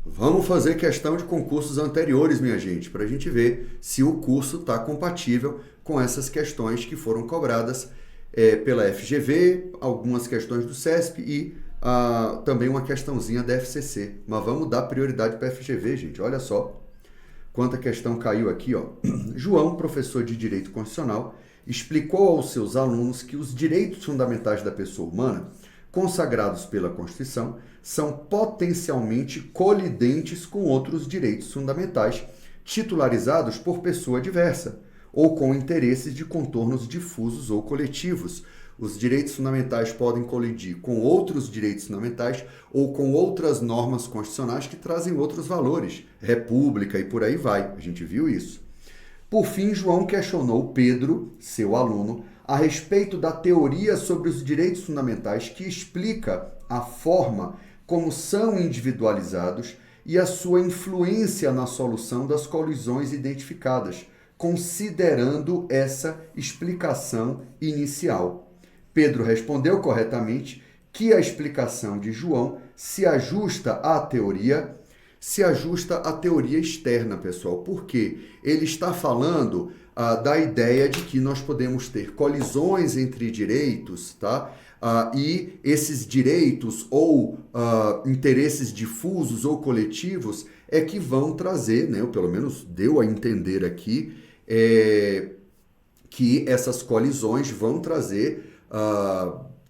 Vamos fazer questão de concursos anteriores, minha gente, para a gente ver se o curso está compatível com essas questões que foram cobradas pela FGV, algumas questões do CESP e também uma questãozinha da FCC. Mas vamos dar prioridade para a FGV, gente. Olha só quanta questão caiu aqui, ó. João, professor de Direito Constitucional, explicou aos seus alunos que os direitos fundamentais da pessoa humana, consagrados pela Constituição, são potencialmente colidentes com outros direitos fundamentais titularizados por pessoa diversa ou com interesses de contornos difusos ou coletivos. Os direitos fundamentais podem colidir com outros direitos fundamentais ou com outras normas constitucionais que trazem outros valores, república e por aí vai. A gente viu isso. Por fim, João questionou Pedro, seu aluno, a respeito da teoria sobre os direitos fundamentais que explica a forma como são individualizados e a sua influência na solução das colisões identificadas, considerando essa explicação inicial. Pedro respondeu corretamente que a explicação de João se ajusta à teoria externa, pessoal. Por quê? Ele está falando da ideia de que nós podemos ter colisões entre direitos, tá? E esses direitos ou interesses difusos ou coletivos é que vão trazer, né? Ou pelo menos deu a entender aqui, que essas colisões vão trazer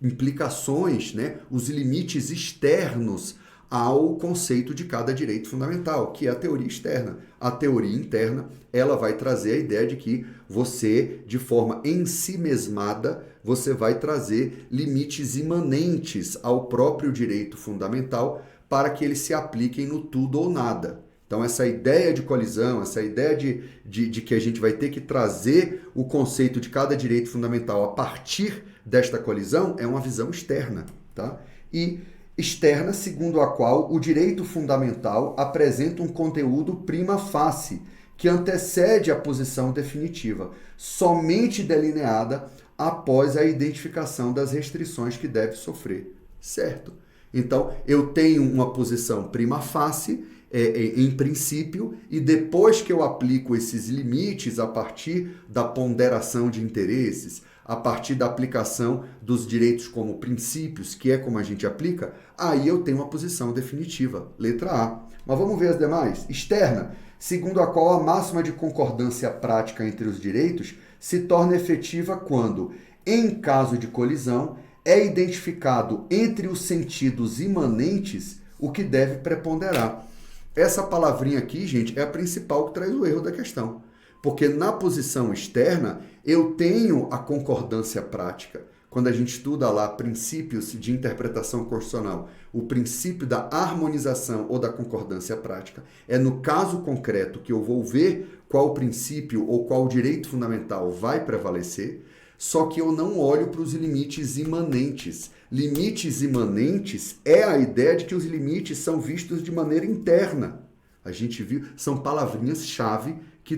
implicações, né? Os limites externos ao conceito de cada direito fundamental, que é a teoria externa. A teoria interna, ela vai trazer a ideia de que você, de forma ensimesmada, você vai trazer limites imanentes ao próprio direito fundamental para que eles se apliquem no tudo ou nada. Então, essa ideia de colisão, essa ideia de que a gente vai ter que trazer o conceito de cada direito fundamental a partir desta colisão é uma visão externa, tá? E externa, segundo a qual o direito fundamental apresenta um conteúdo prima facie, que antecede a posição definitiva, somente delineada após a identificação das restrições que deve sofrer, certo? Então, eu tenho uma posição prima facie, em princípio, e depois que eu aplico esses limites a partir da ponderação de interesses, a partir da aplicação dos direitos como princípios, que é como a gente aplica, aí eu tenho uma posição definitiva, letra A. Mas vamos ver as demais. Externa, segundo a qual a máxima de concordância prática entre os direitos se torna efetiva quando, em caso de colisão, é identificado entre os sentidos imanentes o que deve preponderar. Essa palavrinha aqui, gente, é a principal que traz o erro da questão. Porque na posição externa, eu tenho a concordância prática. Quando a gente estuda lá princípios de interpretação constitucional, o princípio da harmonização ou da concordância prática, é no caso concreto que eu vou ver qual princípio ou qual direito fundamental vai prevalecer, só que eu não olho para os limites imanentes. Limites imanentes é a ideia de que os limites são vistos de maneira interna. A gente viu, são palavrinhas-chave que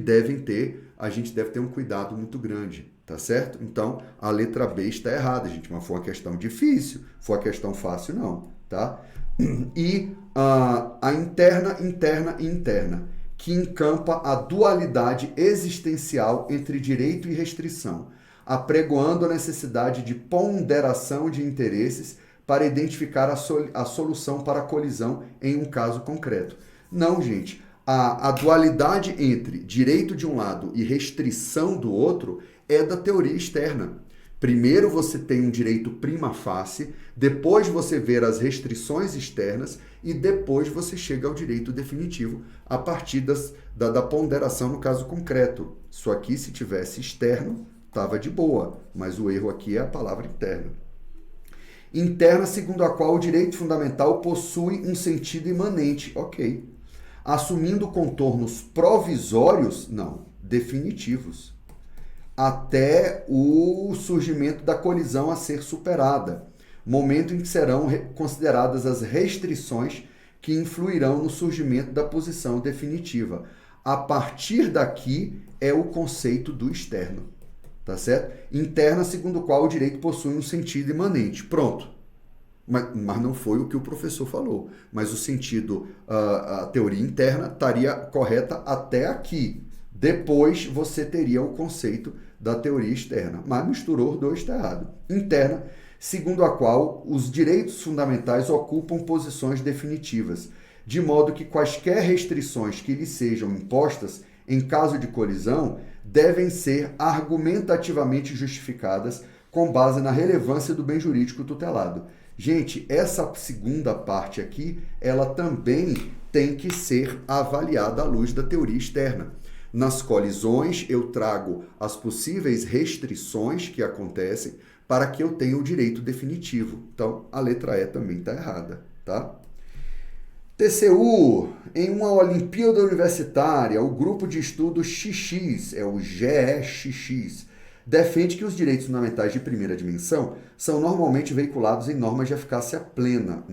a gente deve ter um cuidado muito grande, tá certo? Então, a letra B está errada, gente, mas foi uma questão difícil, foi uma questão fácil, não, tá? E a interna, que encampa a dualidade existencial entre direito e restrição, apregoando a necessidade de ponderação de interesses para identificar a solução para a colisão em um caso concreto. Não, gente. A dualidade entre direito de um lado e restrição do outro é da teoria externa. Primeiro você tem um direito prima facie, depois você vê as restrições externas e depois você chega ao direito definitivo a partir da ponderação no caso concreto. Isso aqui, se tivesse externo, estava de boa, mas o erro aqui é a palavra interna. Interna, segundo a qual o direito fundamental possui um sentido imanente. Ok. Assumindo contornos provisórios, não, definitivos, até o surgimento da colisão a ser superada, momento em que serão consideradas as restrições que influirão no surgimento da posição definitiva. A partir daqui é o conceito do externo, tá certo? Interna, segundo o qual o direito possui um sentido imanente. Pronto. Mas não foi o que o professor falou. Mas o sentido, a teoria interna estaria correta até aqui. Depois você teria o conceito da teoria externa. Mas misturou os dois, está errado. Interna, segundo a qual os direitos fundamentais ocupam posições definitivas, de modo que quaisquer restrições que lhes sejam impostas, em caso de colisão, devem ser argumentativamente justificadas com base na relevância do bem jurídico tutelado. Gente, essa segunda parte aqui, ela também tem que ser avaliada à luz da teoria externa. Nas colisões, eu trago as possíveis restrições que acontecem para que eu tenha o direito definitivo. Então, a letra E também está errada, tá? TCU, em uma Olimpíada Universitária, o grupo de estudo XX, é o GEXX, defende que os direitos fundamentais de primeira dimensão são normalmente veiculados em normas de eficácia plena,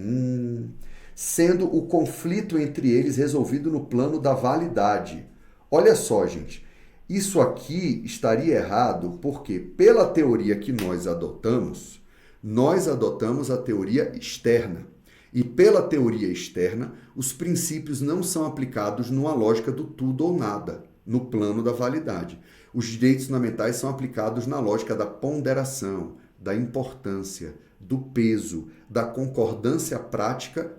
sendo o conflito entre eles resolvido no plano da validade. Olha só, gente, isso aqui estaria errado porque, pela teoria que nós adotamos a teoria externa. E pela teoria externa, os princípios não são aplicados numa lógica do tudo ou nada, no plano da validade. Os direitos fundamentais são aplicados na lógica da ponderação, da importância, do peso, da concordância prática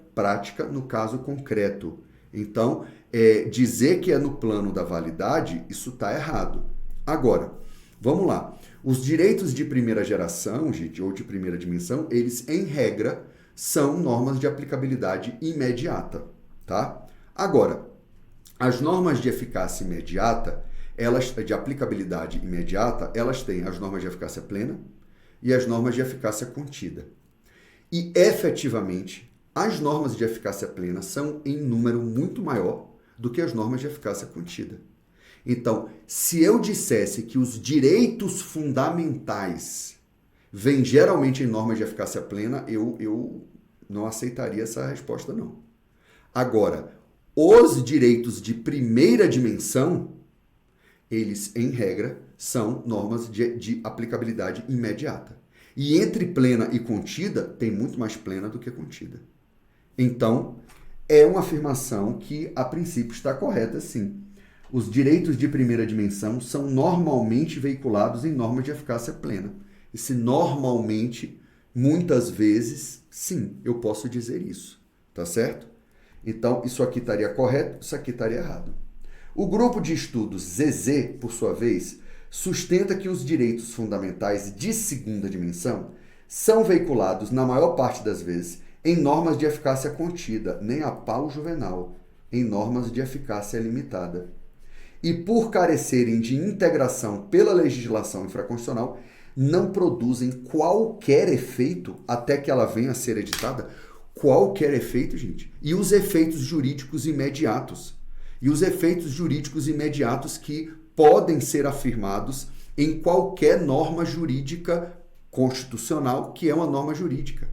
no caso concreto. Então, dizer que é no plano da validade, isso está errado. Agora, vamos lá. Os direitos de primeira geração, gente, ou de primeira dimensão, eles, em regra, são normas de aplicabilidade imediata, tá? Agora, as normas de eficácia imediata, de aplicabilidade imediata, elas têm as normas de eficácia plena e as normas de eficácia contida. E, efetivamente, as normas de eficácia plena são em número muito maior do que as normas de eficácia contida. Então, se eu dissesse que os direitos fundamentais vêm geralmente em normas de eficácia plena, eu não aceitaria essa resposta, não. Agora, os direitos de primeira dimensão, eles, em regra, são normas de aplicabilidade imediata. E entre plena e contida, tem muito mais plena do que contida. Então, é uma afirmação que, a princípio, está correta, sim. Os direitos de primeira dimensão são normalmente veiculados em normas de eficácia plena. Esse normalmente, muitas vezes, sim, eu posso dizer isso, tá certo? Então, isso aqui estaria correto, isso aqui estaria errado. O grupo de estudos ZZ, por sua vez, sustenta que os direitos fundamentais de segunda dimensão são veiculados, na maior parte das vezes, em normas de eficácia contida, nem a pau juvenal, em normas de eficácia limitada. E por carecerem de integração pela legislação infraconstitucional, não produzem qualquer efeito até que ela venha a ser editada. Qualquer efeito, gente. E os efeitos jurídicos imediatos. E os efeitos jurídicos imediatos que podem ser afirmados em qualquer norma jurídica constitucional, que é uma norma jurídica.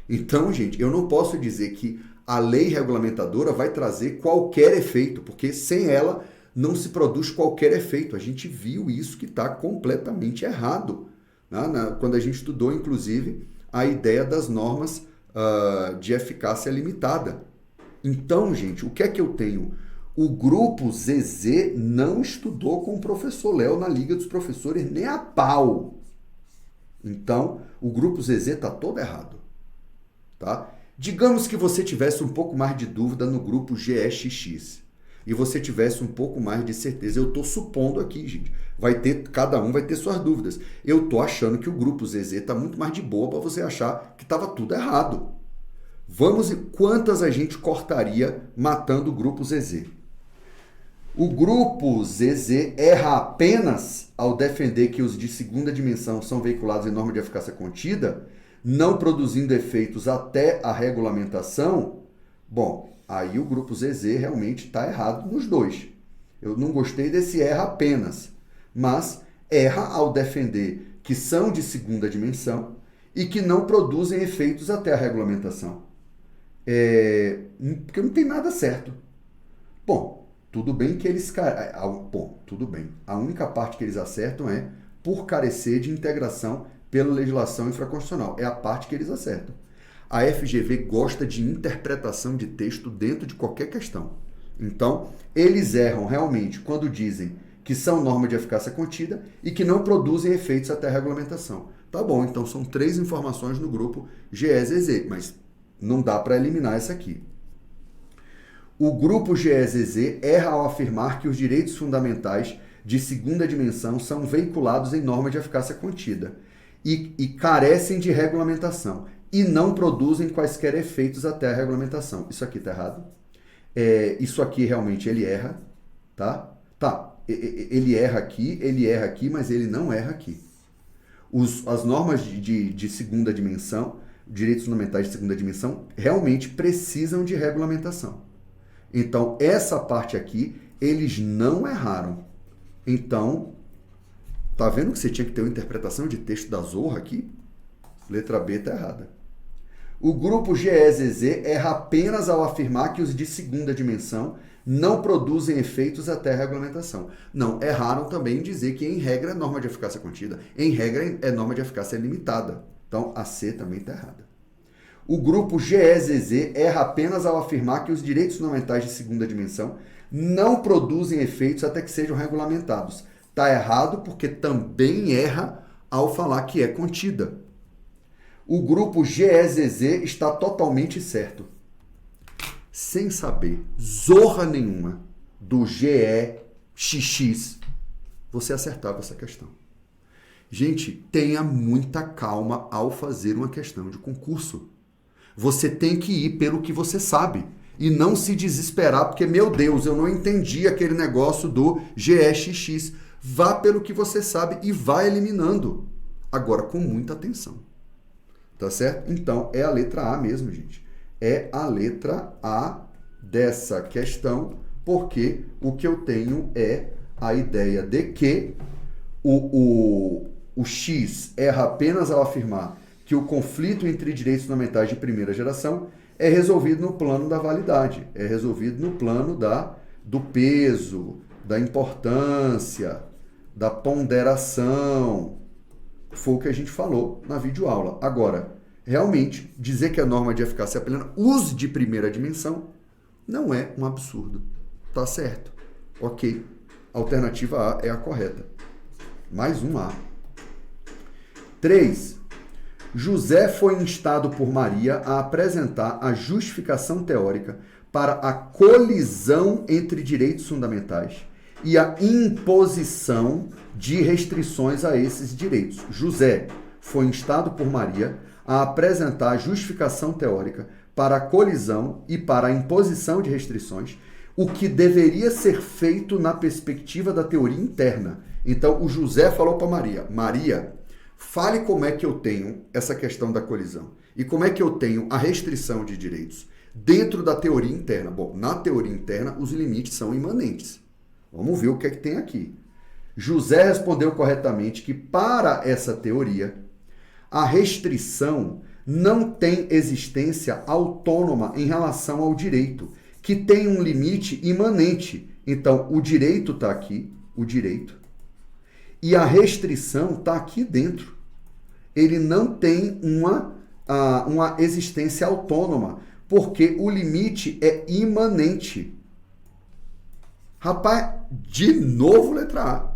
Então, gente, eu não posso dizer que a lei regulamentadora vai trazer qualquer efeito, porque sem ela não se produz qualquer efeito. A gente viu isso que está completamente errado, né? Quando a gente estudou, inclusive, a ideia das normas de eficácia limitada. Então, gente, o que é que eu tenho? O grupo ZZ não estudou com o professor Léo na Liga dos Professores nem a pau. Então, o grupo ZZ está todo errado. Tá? Digamos que você tivesse um pouco mais de dúvida no grupo GEXX e você tivesse um pouco mais de certeza. Eu estou supondo aqui, gente. Cada um vai ter suas dúvidas. Eu estou achando que o grupo ZZ está muito mais de boa para você achar que estava tudo errado. Vamos ver quantas a gente cortaria matando o grupo ZZ. O grupo ZZ erra apenas ao defender que os de segunda dimensão são veiculados em norma de eficácia contida, não produzindo efeitos até a regulamentação. Bom, aí o grupo ZZ realmente está errado nos dois. Eu não gostei desse erra apenas, mas erra ao defender que são de segunda dimensão e que não produzem efeitos até a regulamentação. Porque não tem nada certo. Bom, tudo bem que eles... tudo bem. A única parte que eles acertam é por carecer de integração pela legislação infraconstitucional. É a parte que eles acertam. A FGV gosta de interpretação de texto dentro de qualquer questão. Então, eles erram realmente quando dizem que são norma de eficácia contida e que não produzem efeitos até a regulamentação. Tá bom, então são 3 informações no grupo GEZZ, mas não dá para eliminar essa aqui. O grupo GEZZ erra ao afirmar que os direitos fundamentais de segunda dimensão são veiculados em norma de eficácia contida e carecem de regulamentação e não produzem quaisquer efeitos até a regulamentação. Isso aqui está errado. Isso aqui realmente ele erra, tá? Ele erra aqui, mas ele não erra aqui. As normas de segunda dimensão, direitos fundamentais de segunda dimensão, realmente precisam de regulamentação. Então, essa parte aqui, eles não erraram. Então, tá vendo que você tinha que ter uma interpretação de texto da Zorra aqui? Letra B tá errada. O grupo GEZZ erra apenas ao afirmar que os de segunda dimensão não produzem efeitos até a regulamentação. Não, erraram também em dizer que, em regra, é norma de eficácia contida. Em regra, é norma de eficácia limitada. Então, a C também está errada. O grupo GEZZ erra apenas ao afirmar que os direitos fundamentais de segunda dimensão não produzem efeitos até que sejam regulamentados. Está errado porque também erra ao falar que é contida. O grupo GEZZ está totalmente certo. Sem saber zorra nenhuma do GEXX, você acertava essa questão. Gente, tenha muita calma ao fazer uma questão de concurso. Você tem que ir pelo que você sabe e não se desesperar porque, meu Deus, eu não entendi aquele negócio do GEXX. Vá pelo que você sabe e vá eliminando. Agora, com muita atenção. Tá certo? Então, é a letra A mesmo, gente. É a letra A dessa questão, porque o que eu tenho é a ideia de que o X erra apenas ao afirmar que o conflito entre direitos fundamentais de primeira geração é resolvido no plano da validade, é resolvido no plano do peso, da importância, da ponderação. Foi o que a gente falou na videoaula. Agora, realmente, dizer que a norma de eficácia plena use de primeira dimensão não é um absurdo. Tá certo. Ok. Alternativa A é a correta. Mais um A. 3. José foi instado por Maria a apresentar a justificação teórica para a colisão entre direitos fundamentais e a imposição de restrições a esses direitos. José foi instado por Maria a apresentar a justificação teórica para a colisão e para a imposição de restrições, o que deveria ser feito na perspectiva da teoria interna. Então, o José falou para Maria, Maria, fale como é que eu tenho essa questão da colisão e como é que eu tenho a restrição de direitos dentro da teoria interna. Bom, na teoria interna, os limites são imanentes. Vamos ver o que é que tem aqui. José respondeu corretamente que, para essa teoria, a restrição não tem existência autônoma em relação ao direito, que tem um limite imanente. Então, o direito está aqui, o direito, e a restrição está aqui dentro. Ele não tem uma existência autônoma, porque o limite é imanente. Rapaz, de novo letra A.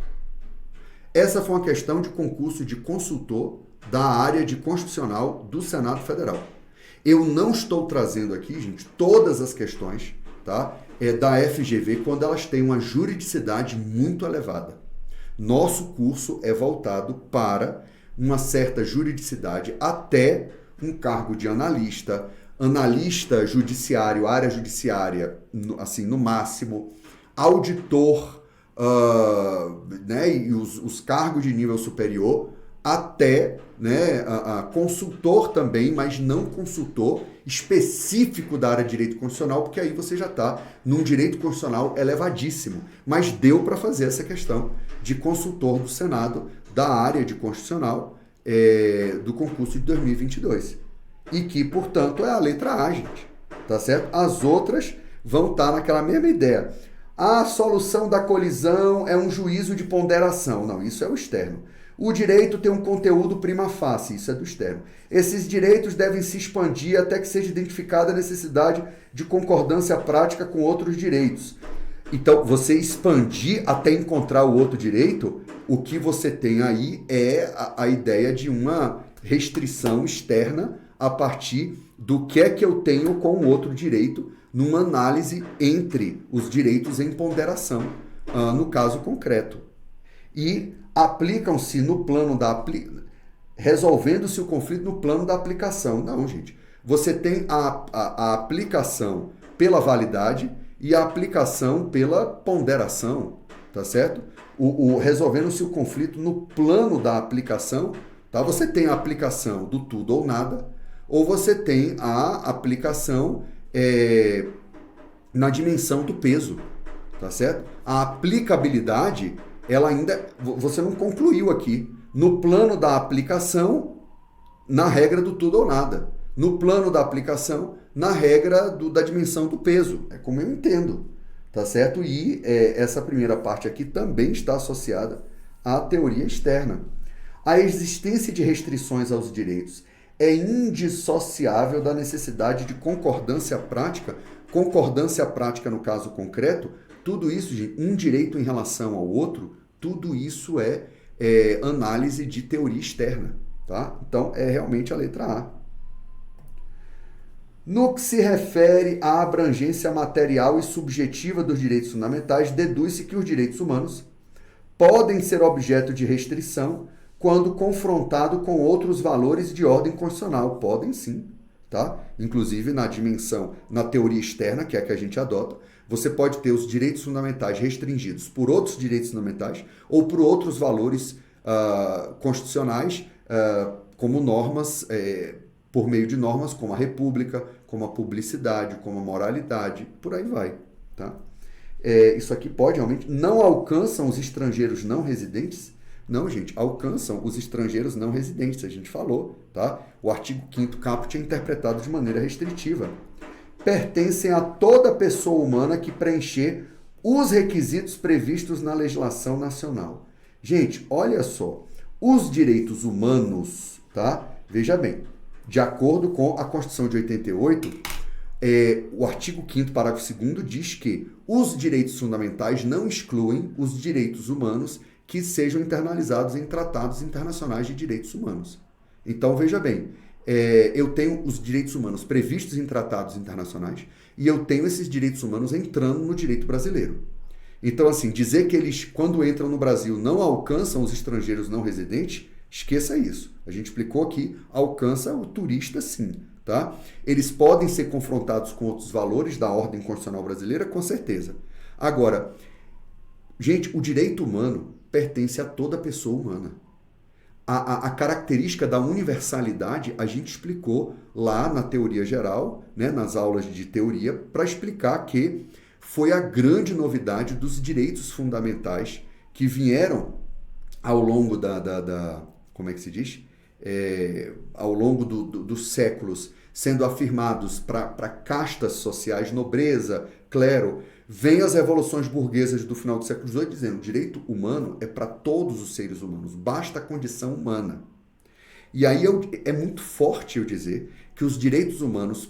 Essa foi uma questão de concurso de consultor da área de constitucional do Senado Federal. Eu não estou trazendo aqui, gente, todas as questões, tá? Da FGV quando elas têm uma juridicidade muito elevada. Nosso curso é voltado para uma certa juridicidade até um cargo de analista judiciário, área judiciária, assim, no máximo, auditor, né, e os cargos de nível superior, até, né, consultor também, mas não consultor específico da área de direito constitucional, porque aí você já está num direito constitucional elevadíssimo. Mas deu para fazer essa questão de consultor do Senado da área de constitucional do concurso de 2022. E que, portanto, é a letra A, gente. Tá certo? As outras vão estar naquela mesma ideia. A solução da colisão é um juízo de ponderação. Não, isso é o externo. O direito tem um conteúdo prima facie, isso é do externo. Esses direitos devem se expandir até que seja identificada a necessidade de concordância prática com outros direitos. Então, você expandir até encontrar o outro direito, o que você tem aí é a ideia de uma restrição externa a partir do que é que eu tenho com o outro direito numa análise entre os direitos em ponderação, no caso concreto. E aplicam-se no plano da resolvendo-se o conflito no plano da aplicação. Não, gente. Você tem a aplicação pela validade e a aplicação pela ponderação, tá certo? Resolvendo-se o conflito no plano da aplicação, tá? Você tem a aplicação do tudo ou nada, ou você tem a aplicação na dimensão do peso, tá certo? A aplicabilidade, ela ainda, você não concluiu aqui. No plano da aplicação, na regra do tudo ou nada. No plano da aplicação, na regra da dimensão do peso. É como eu entendo, tá certo? E essa primeira parte aqui também está associada à teoria externa. A existência de restrições aos direitos é indissociável da necessidade de concordância prática no caso concreto. Tudo isso, de um direito em relação ao outro, tudo isso é análise de teoria externa, tá? Então, é realmente a letra A. No que se refere à abrangência material e subjetiva dos direitos fundamentais, deduz-se que os direitos humanos podem ser objeto de restrição quando confrontado com outros valores de ordem constitucional. Podem sim, tá? Inclusive na dimensão, na teoria externa, que é a que a gente adota, você pode ter os direitos fundamentais restringidos por outros direitos fundamentais ou por outros valores constitucionais, como normas, por meio de normas como a república, como a publicidade, como a moralidade, por aí vai. Tá? Isso aqui pode realmente... Não alcançam os estrangeiros não residentes? Não, gente, alcançam os estrangeiros não residentes, a gente falou. Tá? O artigo 5º caput é interpretado de maneira restritiva. Pertencem a toda pessoa humana que preencher os requisitos previstos na legislação nacional. Gente, olha só, os direitos humanos, tá? Veja bem, de acordo com a Constituição de 88, o artigo 5º, parágrafo 2º, diz que os direitos fundamentais não excluem os direitos humanos que sejam internalizados em tratados internacionais de direitos humanos. Então, veja bem, eu tenho os direitos humanos previstos em tratados internacionais e eu tenho esses direitos humanos entrando no direito brasileiro. Então, assim, dizer que eles, quando entram no Brasil, não alcançam os estrangeiros não residentes, esqueça isso. A gente explicou aqui, alcança o turista sim, tá? Eles podem ser confrontados com outros valores da ordem constitucional brasileira, com certeza. Agora, gente, o direito humano pertence a toda pessoa humana. A característica da universalidade a gente explicou lá na teoria geral, né, nas aulas de teoria, para explicar que foi a grande novidade dos direitos fundamentais que vieram ao longo como é que se diz? Ao longo dos séculos, sendo afirmados para castas sociais, nobreza, clero. Vem as revoluções burguesas do final do século XVIII dizendo: o direito humano é para todos os seres humanos, basta a condição humana. E aí é muito forte eu dizer que os direitos humanos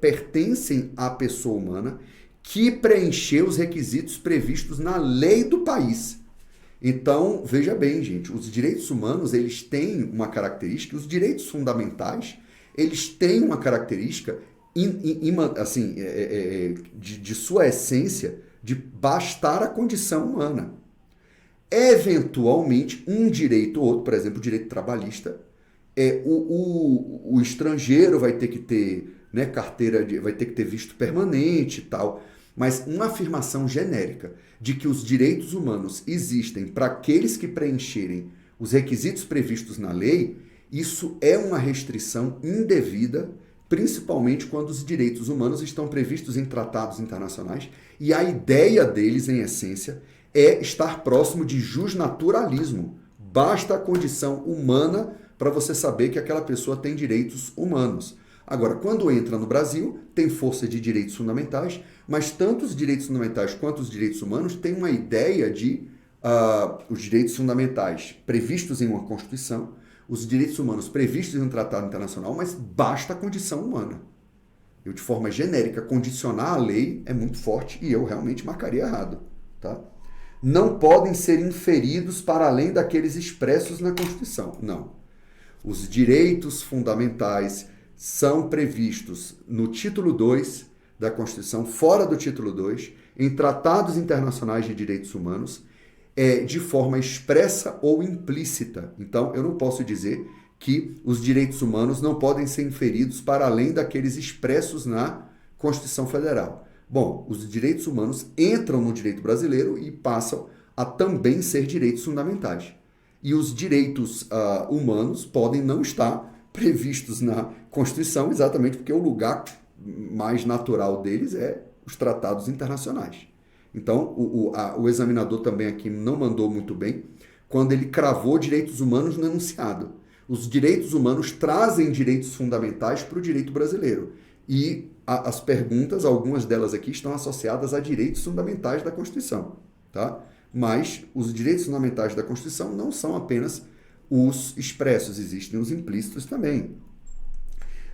pertencem à pessoa humana que preencheu os requisitos previstos na lei do país. Então, veja bem, gente, os direitos humanos, eles têm uma característica, os direitos fundamentais, eles têm uma característica assim, de sua essência, de bastar a condição humana. Eventualmente, um direito ou outro, por exemplo, o direito trabalhista, o estrangeiro vai ter que ter, né, carteira, vai ter que ter visto permanente e tal, mas uma afirmação genérica de que os direitos humanos existem para aqueles que preencherem os requisitos previstos na lei, isso é uma restrição indevida, principalmente quando os direitos humanos estão previstos em tratados internacionais e a ideia deles, em essência, é estar próximo de justnaturalismo. Basta a condição humana para você saber que aquela pessoa tem direitos humanos. Agora, quando entra no Brasil, tem força de direitos fundamentais, mas tanto os direitos fundamentais quanto os direitos humanos têm uma ideia de os direitos fundamentais previstos em uma Constituição, os direitos humanos previstos em um tratado internacional, mas basta a condição humana. Eu, de forma genérica, condicionar a lei é muito forte e eu realmente marcaria errado. Tá? Não podem ser inferidos para além daqueles expressos na Constituição. Não. Os direitos fundamentais são previstos no título 2 da Constituição, fora do título 2, em tratados internacionais de direitos humanos, de forma expressa ou implícita. Então, eu não posso dizer que os direitos humanos não podem ser inferidos para além daqueles expressos na Constituição Federal. Bom, os direitos humanos entram no direito brasileiro e passam a também ser direitos fundamentais. E os direitos humanos podem não estar previstos na Constituição, exatamente porque o lugar mais natural deles é os tratados internacionais. Então, o examinador também aqui não mandou muito bem quando ele cravou direitos humanos no enunciado. Os direitos humanos trazem direitos fundamentais para o direito brasileiro. E as perguntas, algumas delas aqui, estão associadas a direitos fundamentais da Constituição. Tá? Mas os direitos fundamentais da Constituição não são apenas os expressos, existem os implícitos também.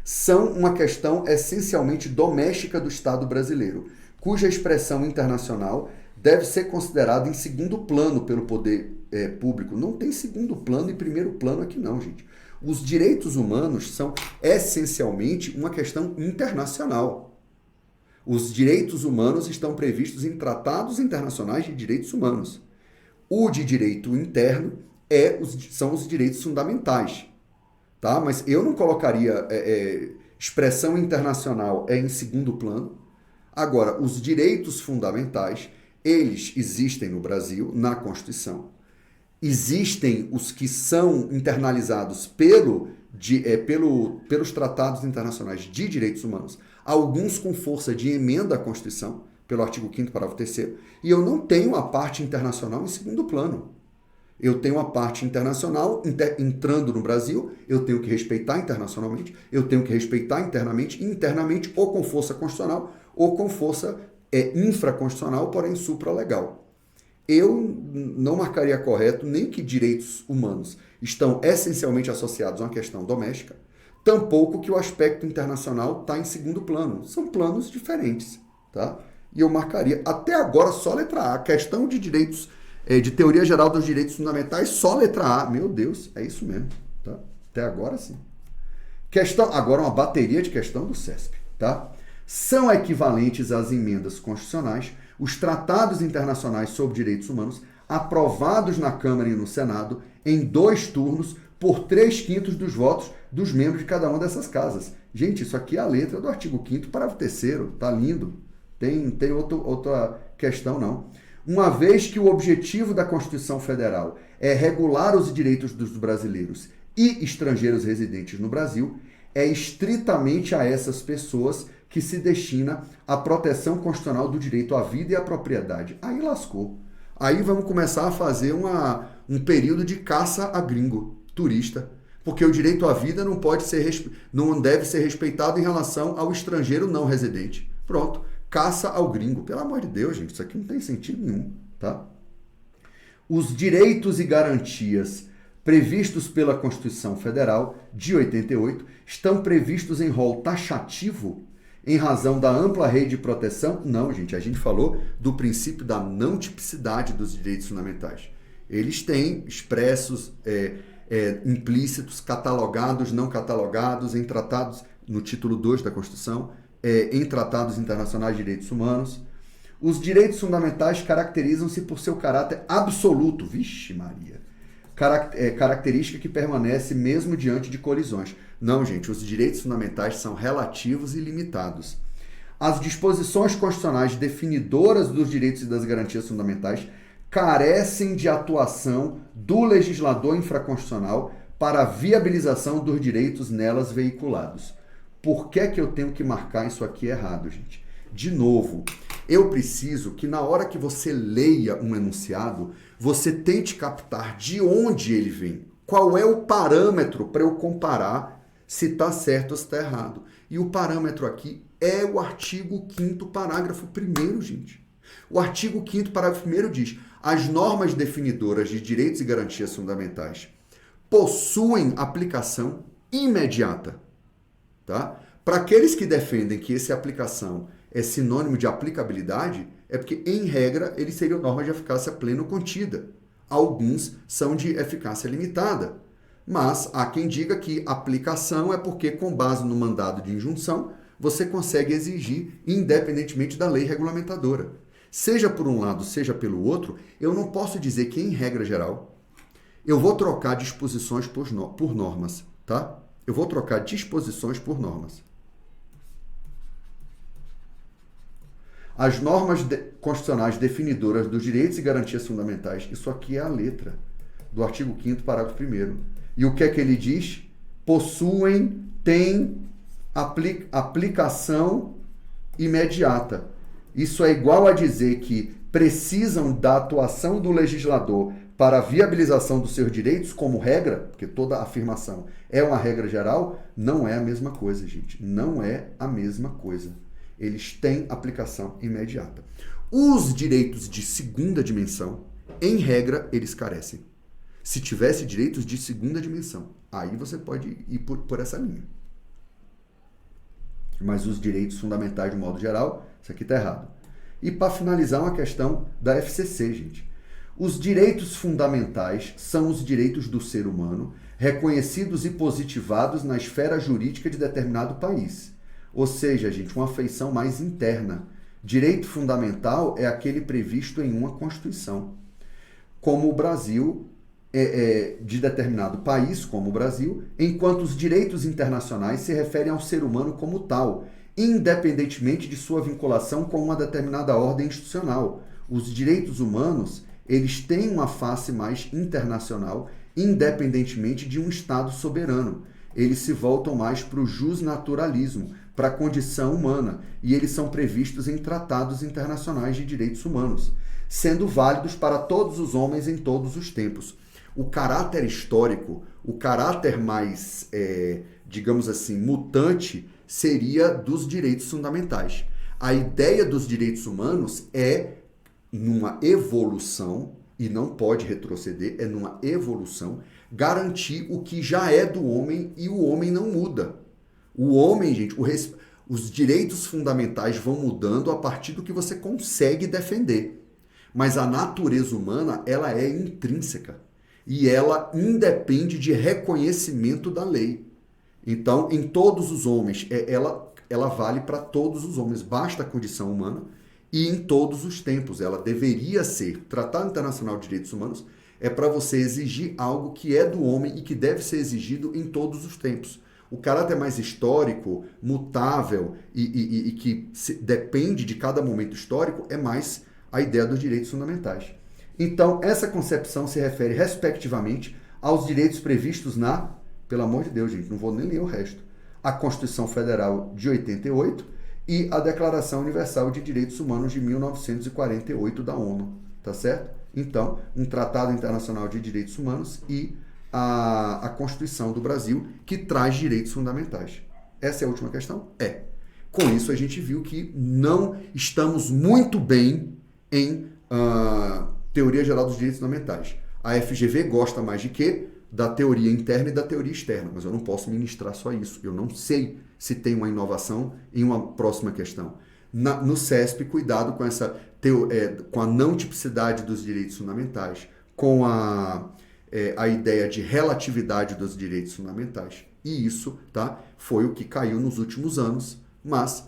São uma questão essencialmente doméstica do Estado brasileiro, cuja expressão internacional deve ser considerada em segundo plano pelo poder público. Não tem segundo plano e primeiro plano aqui não, gente. Os direitos humanos são essencialmente uma questão internacional. Os direitos humanos estão previstos em tratados internacionais de direitos humanos. O de direito interno são os direitos fundamentais. Tá? Mas eu não colocaria expressão internacional em segundo plano. Agora, os direitos fundamentais, eles existem no Brasil, na Constituição. Existem os que são internalizados pelos tratados internacionais de direitos humanos, alguns com força de emenda à Constituição, pelo artigo 5º, parágrafo 3º, e eu não tenho a parte internacional em segundo plano. Eu tenho a parte internacional entrando no Brasil, eu tenho que respeitar internacionalmente, eu tenho que respeitar internamente, ou com força constitucional, ou com força infraconstitucional, porém supralegal. Eu não marcaria correto nem que direitos humanos estão essencialmente associados a uma questão doméstica, tampouco que o aspecto internacional está em segundo plano. São planos diferentes. Tá? E eu marcaria, até agora, só letra A, questão de direitos de teoria geral dos direitos fundamentais, só letra A. Meu Deus, é isso mesmo. Tá? Até agora sim. Agora uma bateria de questão do CESP. Tá? São equivalentes às emendas constitucionais os tratados internacionais sobre direitos humanos aprovados na Câmara e no Senado em 2 turnos por 3/5 dos votos dos membros de cada uma dessas casas. Gente, isso aqui é a letra do artigo 5º, parágrafo 3º. Tá lindo. Tem outra questão, não. Uma vez que o objetivo da Constituição Federal é regular os direitos dos brasileiros e estrangeiros residentes no Brasil, é estritamente a essas pessoas que se destina a proteção constitucional do direito à vida e à propriedade. Aí lascou. Aí vamos começar a fazer um período de caça a gringo, turista. Porque o direito à vida não deve ser respeitado em relação ao estrangeiro não residente. Pronto. Caça ao gringo. Pelo amor de Deus, gente, isso aqui não tem sentido nenhum. Tá? Os direitos e garantias previstos pela Constituição Federal de 88 estão previstos em rol taxativo em razão da ampla rede de proteção? Não, gente, a gente falou do princípio da não tipicidade dos direitos fundamentais. Eles têm expressos, implícitos, catalogados, não catalogados, em tratados, no título 2 da Constituição, em tratados internacionais de direitos humanos. Os direitos fundamentais caracterizam-se por seu caráter absoluto. Vixe Maria! Característica que permanece mesmo diante de colisões. Não, gente, os direitos fundamentais são relativos e limitados. As disposições constitucionais definidoras dos direitos e das garantias fundamentais carecem de atuação do legislador infraconstitucional para a viabilização dos direitos nelas veiculados. Por que é que eu tenho que marcar isso aqui errado, gente? De novo, eu preciso que na hora que você leia um enunciado, você tente captar de onde ele vem. Qual é o parâmetro para eu comparar se está certo ou se está errado. E o parâmetro aqui é o artigo 5º, parágrafo 1º, gente. O artigo 5º, parágrafo 1º diz: as normas definidoras de direitos e garantias fundamentais possuem aplicação imediata. Tá? Para aqueles que defendem que essa aplicação é sinônimo de aplicabilidade, é porque, em regra, eles seriam normas de eficácia plena ou contida. Alguns são de eficácia limitada. Mas há quem diga que aplicação é porque, com base no mandado de injunção, você consegue exigir independentemente da lei regulamentadora. Seja por um lado, seja pelo outro, eu não posso dizer que, em regra geral, eu vou trocar disposições por normas, tá? Eu vou trocar disposições por normas. As normas constitucionais definidoras dos direitos e garantias fundamentais, isso aqui é a letra do artigo 5º, parágrafo 1º. E o que é que ele diz? Possuem, têm aplicação imediata. Isso é igual a dizer que precisam da atuação do legislador para a viabilização dos seus direitos como regra, porque toda afirmação é uma regra geral, não é a mesma coisa, gente. Não é a mesma coisa. Eles têm aplicação imediata. Os direitos de segunda dimensão, em regra, eles carecem. Se tivesse direitos de segunda dimensão, aí você pode ir por essa linha. Mas os direitos fundamentais, de modo geral, isso aqui está errado. E para finalizar, uma questão da FCC, gente. Os direitos fundamentais são os direitos do ser humano reconhecidos e positivados na esfera jurídica de determinado país. Ou seja, gente, uma feição mais interna. Direito fundamental é aquele previsto em uma Constituição. Como o Brasil, de determinado país, como o Brasil, enquanto os direitos internacionais se referem ao ser humano como tal, independentemente de sua vinculação com uma determinada ordem institucional. Os direitos humanos, eles têm uma face mais internacional, independentemente de um Estado soberano. Eles se voltam mais para o justnaturalismo, para a condição humana, e eles são previstos em tratados internacionais de direitos humanos, sendo válidos para todos os homens em todos os tempos. O caráter histórico, o caráter mais, digamos assim, mutante, seria dos direitos fundamentais. A ideia dos direitos humanos é, numa evolução, e não pode retroceder, é numa evolução, garantir o que já é do homem e o homem não muda. O homem, gente, os direitos fundamentais vão mudando a partir do que você consegue defender. Mas a natureza humana, ela é intrínseca. E ela independe de reconhecimento da lei. Então, em todos os homens, ela vale para todos os homens, basta a condição humana, e em todos os tempos. Ela deveria ser. Tratado Internacional de Direitos Humanos é para você exigir algo que é do homem e que deve ser exigido em todos os tempos. O caráter mais histórico, mutável e que depende de cada momento histórico é mais a ideia dos direitos fundamentais. Então, essa concepção se refere, respectivamente, aos direitos previstos pelo amor de Deus, gente, não vou nem ler o resto, a Constituição Federal de 88 e a Declaração Universal de Direitos Humanos de 1948 da ONU, tá certo? Então, um Tratado Internacional de Direitos Humanos e a Constituição do Brasil, que traz direitos fundamentais. Essa é a última questão? É. Com isso, a gente viu que não estamos muito bem em Teoria Geral dos Direitos Fundamentais. A FGV gosta mais de quê? Da teoria interna e da teoria externa, mas eu não posso ministrar só isso. Eu não sei se tem uma inovação em uma próxima questão. No CESP, cuidado com com a não tipicidade dos direitos fundamentais, com a ideia de relatividade dos direitos fundamentais. E isso, tá, foi o que caiu nos últimos anos, mas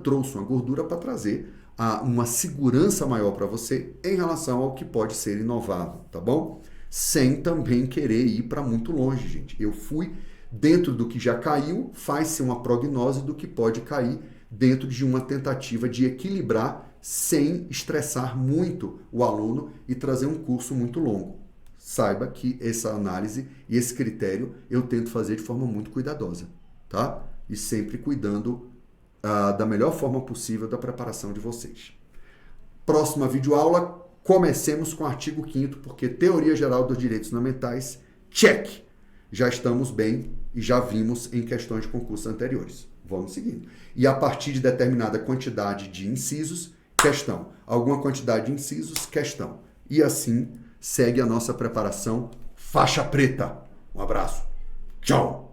trouxe uma gordura para trazer uma segurança maior para você em relação ao que pode ser inovado, tá bom? Sem também querer ir para muito longe, gente. Eu fui dentro do que já caiu, faz-se uma prognose do que pode cair dentro de uma tentativa de equilibrar sem estressar muito o aluno e trazer um curso muito longo. Saiba que essa análise e esse critério eu tento fazer de forma muito cuidadosa, tá? E sempre cuidando da melhor forma possível da preparação de vocês. Próxima videoaula, comecemos com o artigo 5º, porque Teoria Geral dos Direitos Fundamentais, check! Já estamos bem e já vimos em questões de concursos anteriores. Vamos seguindo. E a partir de determinada quantidade de incisos, questão. Alguma quantidade de incisos, questão. E assim segue a nossa preparação faixa preta. Um abraço. Tchau!